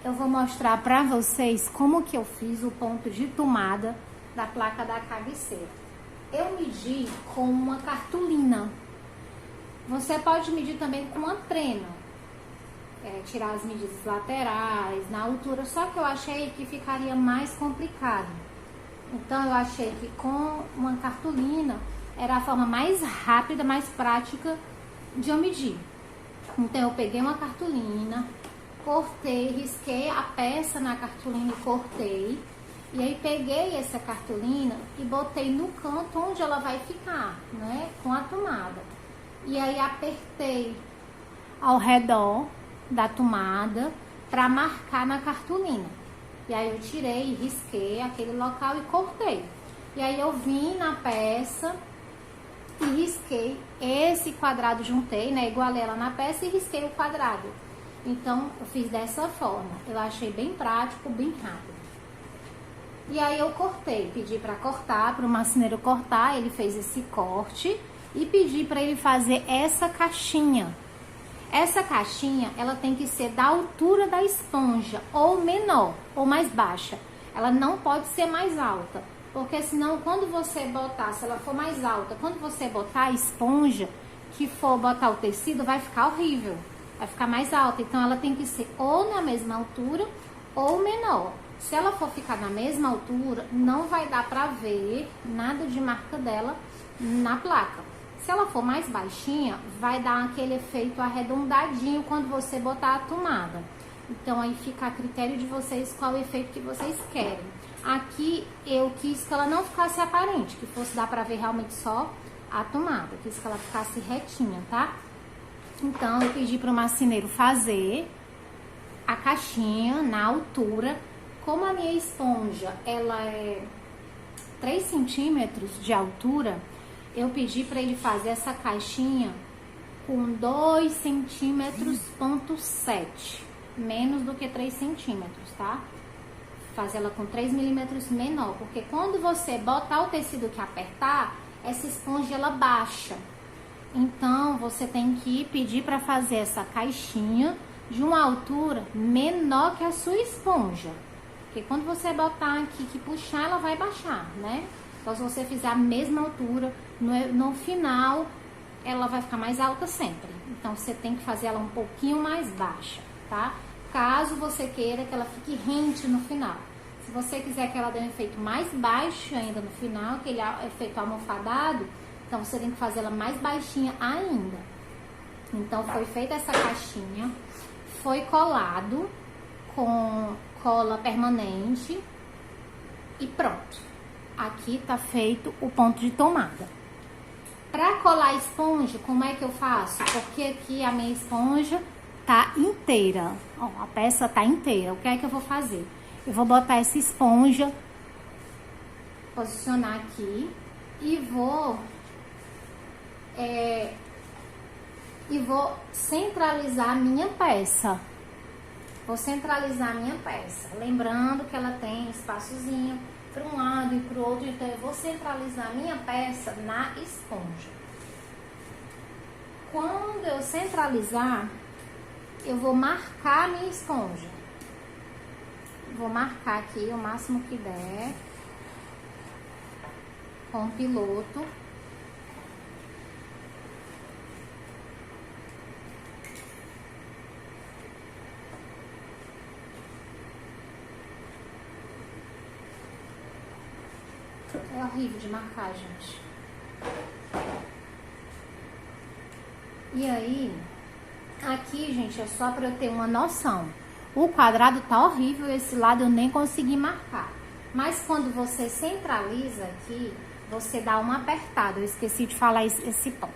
eu vou mostrar pra vocês como que eu fiz o ponto de tomada da placa da cabeceira. Eu medi com uma cartolina. Você pode medir também com uma trena. Tirar as medidas laterais, na altura, só que eu achei que ficaria mais complicado. Então eu achei que com uma cartolina era a forma mais rápida, mais prática de eu medir. Então eu peguei uma cartolina, cortei, risquei a peça na cartolina e cortei. E aí peguei essa cartolina e botei no canto onde ela vai ficar, né, com a tomada. E aí apertei ao redor da tomada para marcar na cartolina. E aí eu tirei e risquei aquele local e cortei. E aí eu vim na peça e risquei esse quadrado, juntei, né, igualei ela na peça e risquei o quadrado. Então eu fiz dessa forma. Eu achei bem prático, bem rápido. E aí eu cortei, pedi para cortar, para o marceneiro cortar, ele fez esse corte e pedi para ele fazer essa caixinha. Essa caixinha, ela tem que ser da altura da esponja, ou menor, ou mais baixa. Ela não pode ser mais alta, porque senão quando você botar, se ela for mais alta, quando você botar a esponja, que for botar o tecido, vai ficar horrível, vai ficar mais alta. Então ela tem que ser ou na mesma altura, ou menor. Se ela for ficar na mesma altura, não vai dar pra ver nada de marca dela na placa. Se ela for mais baixinha, vai dar aquele efeito arredondadinho quando você botar a tomada. Então, aí fica a critério de vocês qual o efeito que vocês querem. Aqui, eu quis que ela não ficasse aparente, que fosse dar pra ver realmente só a tomada. Eu quis que ela ficasse retinha, tá? Então, eu pedi pro marceneiro fazer a caixinha na altura. Como a minha esponja, ela é 3 centímetros de altura, eu pedi para ele fazer essa caixinha com 2 centímetros, ponto 7, menos do que 3 centímetros, tá? Fazer ela com 3 milímetros menor, porque quando você botar o tecido que apertar, essa esponja ela baixa. Então, você tem que pedir para fazer essa caixinha de uma altura menor que a sua esponja. Porque quando você botar aqui, que puxar, ela vai baixar, né? Então, se você fizer a mesma altura, no final, ela vai ficar mais alta sempre. Então, você tem que fazer ela um pouquinho mais baixa, tá? Caso você queira que ela fique rente no final. Se você quiser que ela dê um efeito mais baixo ainda no final, aquele efeito almofadado, então você tem que fazer ela mais baixinha ainda. Então, foi feita essa caixinha, foi colado com cola permanente e pronto. Aqui tá feito o ponto de tomada. Pra colar a esponja, como é que eu faço? Porque aqui a minha esponja tá inteira. Ó, a peça tá inteira. O que é que eu vou fazer? Eu vou botar essa esponja, posicionar aqui e vou centralizar a minha peça. Vou centralizar a minha peça. Lembrando que ela tem espaçozinho para um lado e para o outro, então eu vou centralizar a minha peça na esponja. Quando eu centralizar, eu vou marcar a minha esponja. Vou marcar aqui o máximo que der com o piloto. É horrível de marcar, gente. E aí, aqui, gente, é só pra eu ter uma noção. O quadrado tá horrível, esse lado eu nem consegui marcar. Mas quando você centraliza aqui, você dá uma apertada. Eu esqueci de falar esse ponto.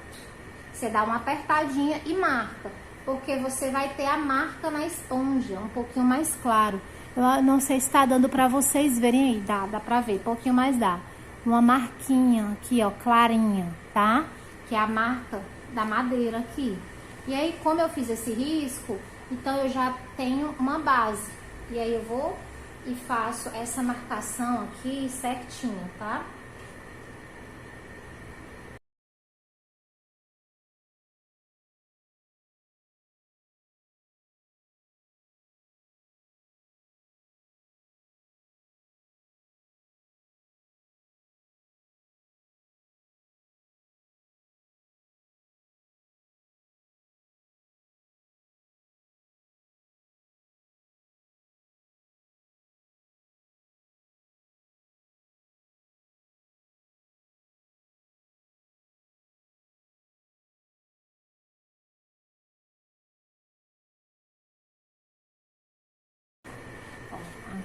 Você dá uma apertadinha e marca. Porque você vai ter a marca na esponja, um pouquinho mais claro. Eu não sei se tá dando pra vocês verem aí. Dá pra ver, um pouquinho mais dá. Uma marquinha aqui, ó, clarinha, tá? Que é a marca da madeira aqui. E aí, como eu fiz esse risco, então eu já tenho uma base. E aí eu vou e faço essa marcação aqui certinho, tá?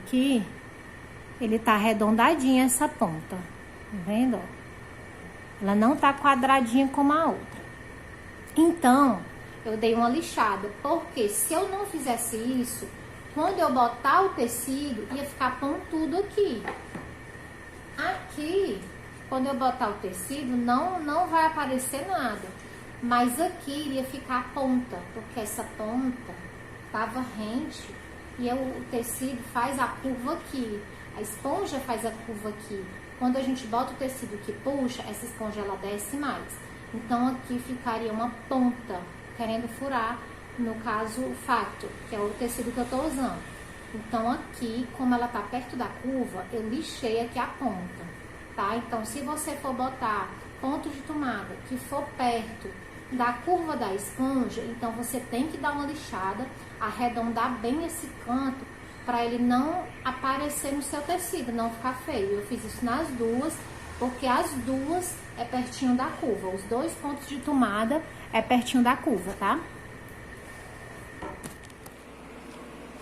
aqui, ele tá arredondadinho essa ponta, tá vendo? Ela não tá quadradinha como a outra. Então, eu dei uma lixada, porque se eu não fizesse isso, quando eu botar o tecido, ia ficar pontudo aqui. Aqui, quando eu botar o tecido, não vai aparecer nada. Mas aqui iria ficar ponta, porque essa ponta tava rente e o tecido faz a curva aqui. A esponja faz a curva aqui. Quando a gente bota o tecido que puxa, essa esponja ela desce mais. Então aqui ficaria uma ponta, querendo furar, no caso o facto, que é o tecido que eu tô usando. Então aqui, como ela tá perto da curva, eu lixei aqui a ponta, tá? Então se você for botar ponto de tomada que for perto da curva da esponja, então você tem que dar uma lixada, arredondar bem esse canto, para ele não aparecer no seu tecido, não ficar feio. Eu fiz isso nas duas, porque as duas é pertinho da curva. Os dois pontos de tomada é pertinho da curva, tá?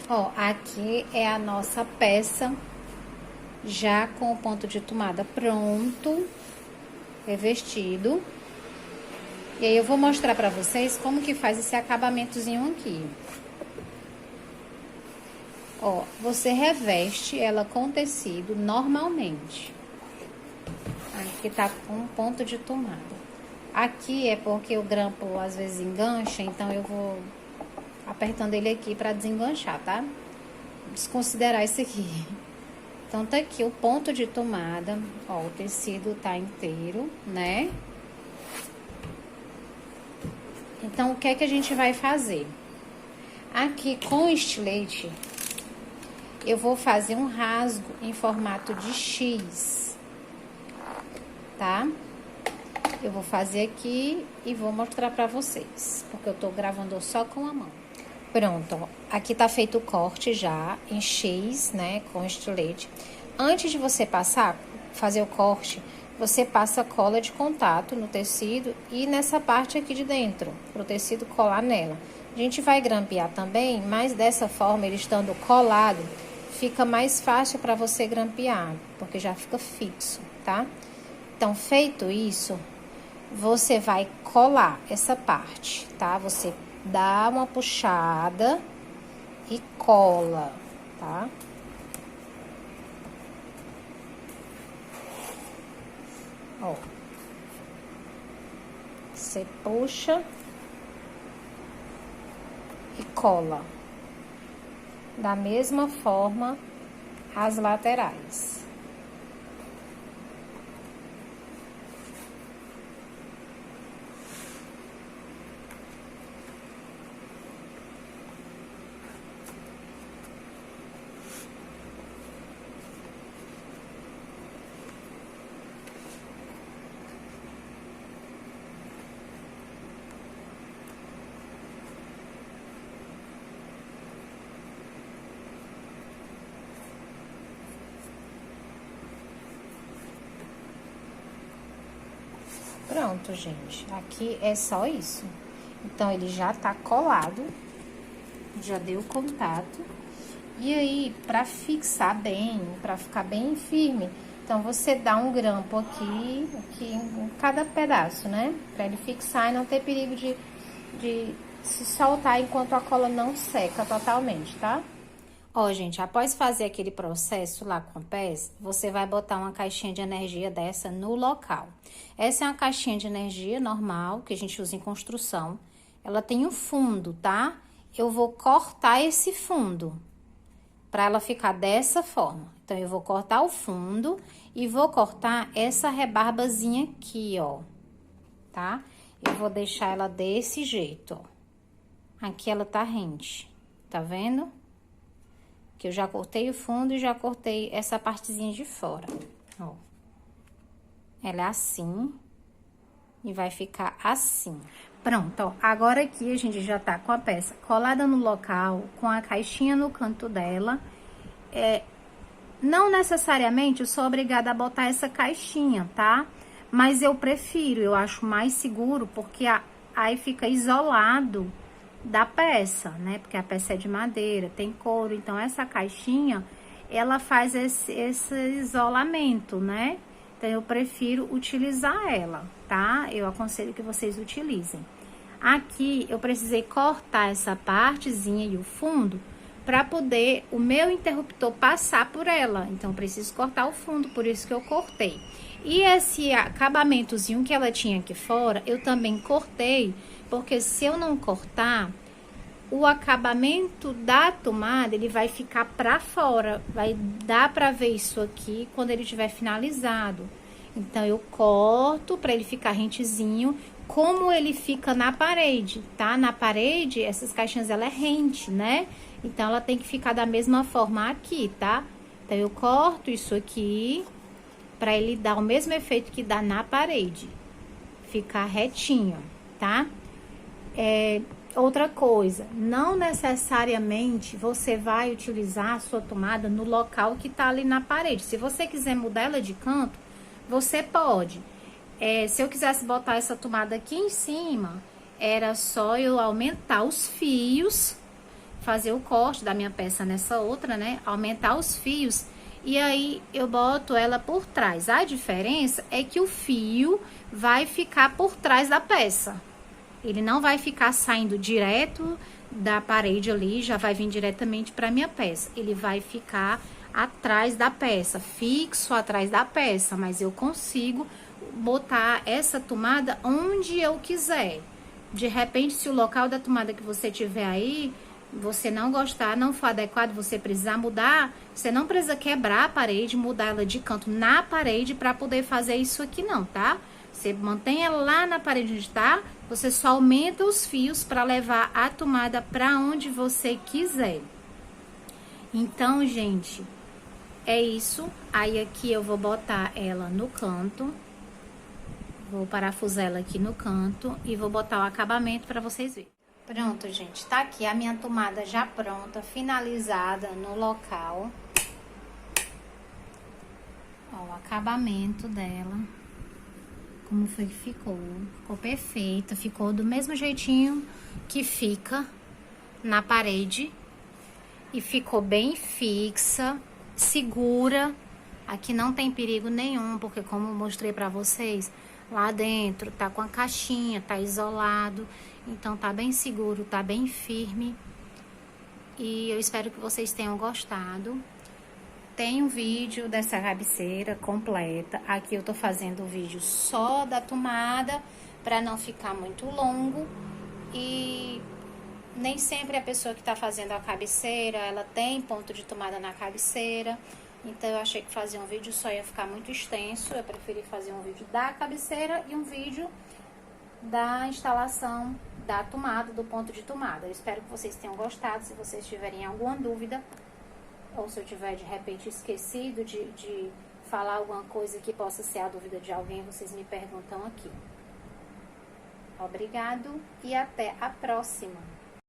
Ó, aqui é a nossa peça, já com o ponto de tomada pronto, revestido. E aí eu vou mostrar pra vocês como que faz esse acabamentozinho aqui. Ó, você reveste ela com tecido normalmente. Aqui tá com ponto de tomada. Aqui é porque o grampo às vezes engancha, então eu vou apertando ele aqui pra desenganchar, tá? Desconsiderar isso aqui. Então tá aqui o ponto de tomada. Ó, o tecido tá inteiro, né? Então o que é que a gente vai fazer? Aqui com o estilete, eu vou fazer um rasgo em formato de X, tá? Eu vou fazer aqui e vou mostrar pra vocês, porque eu tô gravando só com a mão. Pronto, ó. Aqui tá feito o corte já em X, né, com estilete. Antes de você fazer o corte, você passa cola de contato no tecido e nessa parte aqui de dentro, pro tecido colar nela. A gente vai grampear também, mas dessa forma, ele estando colado, fica mais fácil para você grampear, porque já fica fixo, tá? Então, feito isso, você vai colar essa parte, tá? Você dá uma puxada e cola, tá? Ó. Você puxa e cola. Da mesma forma, as laterais. Pronto, gente. Aqui é só isso. Então, ele já tá colado. Já deu contato. E aí, pra fixar bem, pra ficar bem firme, então você dá um grampo aqui em cada pedaço, né? Pra ele fixar e não ter perigo de se soltar enquanto a cola não seca totalmente, tá? Ó, gente, após fazer aquele processo lá com pés, você vai botar uma caixinha de energia dessa no local. Essa é uma caixinha de energia normal, que a gente usa em construção. Ela tem um fundo, tá? Eu vou cortar esse fundo, pra ela ficar dessa forma. Então, eu vou cortar o fundo e vou cortar essa rebarbazinha aqui, ó, tá? Eu vou deixar ela desse jeito, ó. Aqui ela tá rente, tá vendo? Que eu já cortei o fundo e já cortei essa partezinha de fora, ó. Ela é assim e vai ficar assim. Pronto, ó. Agora aqui a gente já tá com a peça colada no local, com a caixinha no canto dela. Não necessariamente eu sou obrigada a botar essa caixinha, tá? Mas eu prefiro, eu acho mais seguro, porque aí fica isolado da peça, né? Porque a peça é de madeira, tem couro, então essa caixinha ela faz esse isolamento, né? Então, eu prefiro utilizar ela, tá? Eu aconselho que vocês utilizem. Aqui, eu precisei cortar essa partezinha e o fundo para poder o meu interruptor passar por ela. Então, eu preciso cortar o fundo, por isso que eu cortei. E esse acabamentozinho que ela tinha aqui fora, eu também cortei, porque se eu não cortar, o acabamento da tomada, ele vai ficar para fora. Vai dar para ver isso aqui quando ele estiver finalizado. Então, eu corto para ele ficar rentezinho, como ele fica na parede, tá? Na parede, essas caixinhas, ela é rente, né? Então, ela tem que ficar da mesma forma aqui, tá? Então, eu corto isso aqui para ele dar o mesmo efeito que dá na parede. Ficar retinho, tá? Outra coisa, não necessariamente você vai utilizar a sua tomada no local que tá ali na parede. Se você quiser mudar ela de canto, você pode. Se eu quisesse botar essa tomada aqui em cima, era só eu aumentar os fios, fazer o corte da minha peça nessa outra, né? Aumentar os fios e aí eu boto ela por trás. A diferença é que o fio vai ficar por trás da peça. Ele não vai ficar saindo direto da parede ali, já vai vir diretamente para minha peça. Ele vai ficar atrás da peça, fixo atrás da peça, mas eu consigo botar essa tomada onde eu quiser. De repente, se o local da tomada que você tiver aí, você não gostar, não for adequado, você precisar mudar, você não precisa quebrar a parede, mudar ela de canto na parede para poder fazer isso aqui não, tá? Você mantém ela lá na parede onde tá, você só aumenta os fios para levar a tomada para onde você quiser. Então, gente, é isso. Aí aqui eu vou botar ela no canto. Vou parafusar ela aqui no canto e vou botar o acabamento para vocês verem. Pronto, gente, tá aqui a minha tomada já pronta, finalizada no local. Ó, o acabamento dela. Como foi que ficou? Ficou perfeita, ficou do mesmo jeitinho que fica na parede. E ficou bem fixa, segura. Aqui não tem perigo nenhum, porque como eu mostrei pra vocês, lá dentro tá com a caixinha, tá isolado. Então tá bem seguro, tá bem firme. E eu espero que vocês tenham gostado. Tem um vídeo dessa cabeceira completa. Aqui eu tô fazendo o vídeo só da tomada, pra não ficar muito longo. E nem sempre a pessoa que tá fazendo a cabeceira, ela tem ponto de tomada na cabeceira. Então, eu achei que fazer um vídeo só ia ficar muito extenso. Eu preferi fazer um vídeo da cabeceira e um vídeo da instalação da tomada, do ponto de tomada. Eu espero que vocês tenham gostado. Se vocês tiverem alguma dúvida, ou se eu tiver, de repente, esquecido de falar alguma coisa que possa ser a dúvida de alguém, vocês me perguntam aqui. Obrigado e até a próxima!